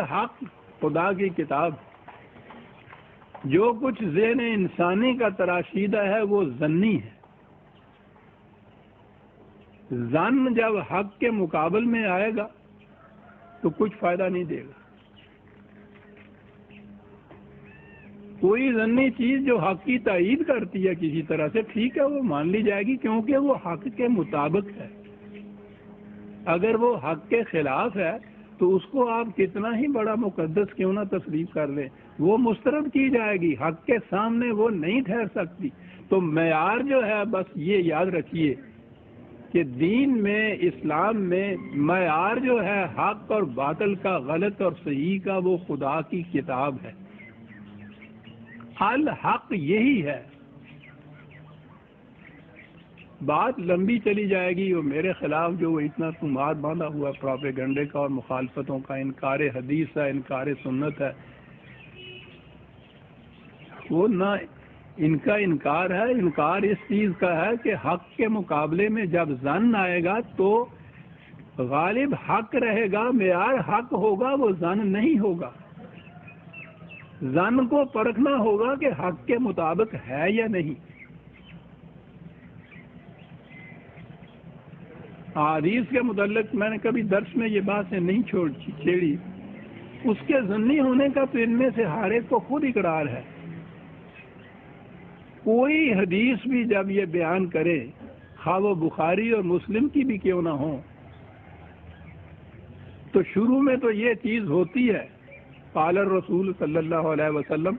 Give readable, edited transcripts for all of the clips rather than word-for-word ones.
الحق خدا کی کتاب، جو کچھ ذہن انسانی کا تراشیدہ ہے وہ ظنی ہے۔ ظن جب حق کے مقابل میں آئے گا تو کچھ فائدہ نہیں دے گا۔ کوئی ظنی چیز جو حق کی تائید کرتی ہے کسی طرح سے، ٹھیک ہے وہ مان لی جائے گی کیونکہ وہ حق کے مطابق ہے۔ اگر وہ حق کے خلاف ہے تو اس کو آپ کتنا ہی بڑا مقدس کیوں نہ تصریف کر لیں، وہ مسترد کی جائے گی، حق کے سامنے وہ نہیں ٹھہر سکتی۔ تو معیار جو ہے بس یہ یاد رکھیے کہ دین میں، اسلام میں معیار جو ہے حق اور باطل کا، غلط اور صحیح کا، وہ خدا کی کتاب ہے۔ الحق یہی ہے۔ بات لمبی چلی جائے گی، اور میرے خلاف جو وہ اتنا تمہاد باندھا ہوا پروپیگنڈے کا اور مخالفتوں کا، انکار حدیث ہے، انکار سنت ہے، وہ نہ ان کا انکار ہے، انکار اس چیز کا ہے کہ حق کے مقابلے میں جب ظن آئے گا تو غالب حق رہے گا، معیار حق ہوگا، وہ ظن نہیں ہوگا۔ ظن کو پرکھنا ہوگا کہ حق کے مطابق ہے یا نہیں۔ حدیث کے متعلق میں نے کبھی درس میں یہ بات سے نہیں چھیڑی، اس کے ظنی ہونے کا تو ان میں سے ہر ایک کو خود اقرار ہے۔ کوئی حدیث بھی جب یہ بیان کرے، خواہ وہ بخاری اور مسلم کی بھی کیوں نہ ہو، تو شروع میں تو یہ چیز ہوتی ہے، قال الرسول صلی اللہ علیہ وسلم،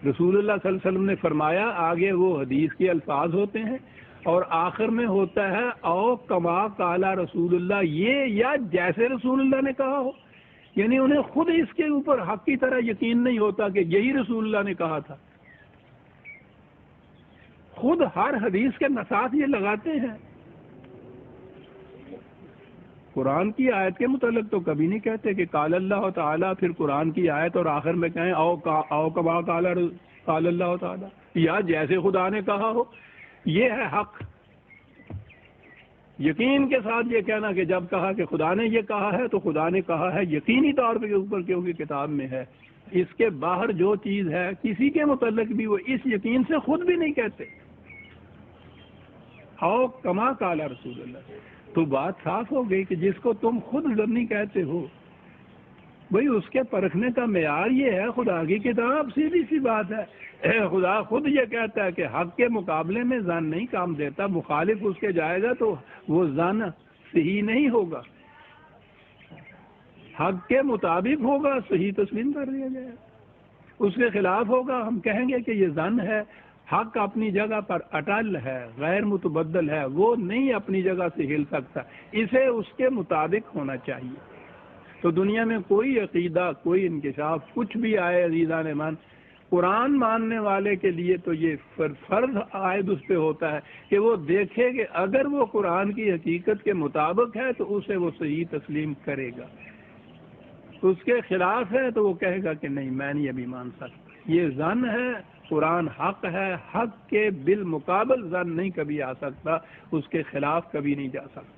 رسول اللہ صلی اللہ علیہ وسلم نے فرمایا، آگے وہ حدیث کے الفاظ ہوتے ہیں، اور آخر میں ہوتا ہے او کما قال رسول اللہ، یہ یا جیسے رسول اللہ نے کہا ہو، یعنی انہیں خود اس کے اوپر حق کی طرح یقین نہیں ہوتا کہ یہی رسول اللہ نے کہا تھا۔ خود ہر حدیث کے نصات یہ لگاتے ہیں۔ قرآن کی آیت کے متعلق تو کبھی نہیں کہتے کہ قال اللہ تعالیٰ، پھر قرآن کی آیت اور آخر میں کہیں او کما قال اللہ تعالیٰ، یا جیسے خدا نے کہا ہو۔ یہ ہے حق۔ یقین کے ساتھ یہ کہنا کہ جب کہا کہ خدا نے یہ کہا ہے تو خدا نے کہا ہے یقینی طور پہ اوپر، کیونکہ کتاب میں ہے۔ اس کے باہر جو چیز ہے کسی کے متعلق بھی وہ اس یقین سے خود بھی نہیں کہتے او کما قال رسول اللہ۔ تو بات صاف ہو گئی کہ جس کو تم خود ظنی کہتے ہو، بھئی اس کے پرکھنے کا معیار یہ ہے خدا کی کتاب، سیدھی سی بات ہے۔ خدا خود یہ کہتا ہے کہ حق کے مقابلے میں ظن نہیں کام دیتا، مخالف اس کے جائے گا تو وہ ظن صحیح نہیں ہوگا، حق کے مطابق ہوگا، صحیح تسلیم کر دیا جائے گا۔ اس کے خلاف ہوگا، ہم کہیں گے کہ یہ ظن ہے، حق اپنی جگہ پر اٹل ہے، غیر متبدل ہے، وہ نہیں اپنی جگہ سے ہل سکتا، اسے اس کے مطابق ہونا چاہیے۔ تو دنیا میں کوئی عقیدہ، کوئی انکشاف، کچھ بھی آئے عزیزان من، قرآن ماننے والے کے لیے تو یہ فرض عائد اس پہ ہوتا ہے کہ وہ دیکھے کہ اگر وہ قرآن کی حقیقت کے مطابق ہے تو اسے وہ صحیح تسلیم کرے گا، اس کے خلاف ہے تو وہ کہے گا کہ نہیں، میں نہیں ابھی مان سکتا۔ یہ ظن ہے، قرآن حق ہے، حق کے بالمقابل ظن نہیں کبھی آ سکتا، اس کے خلاف کبھی نہیں جا سکتا۔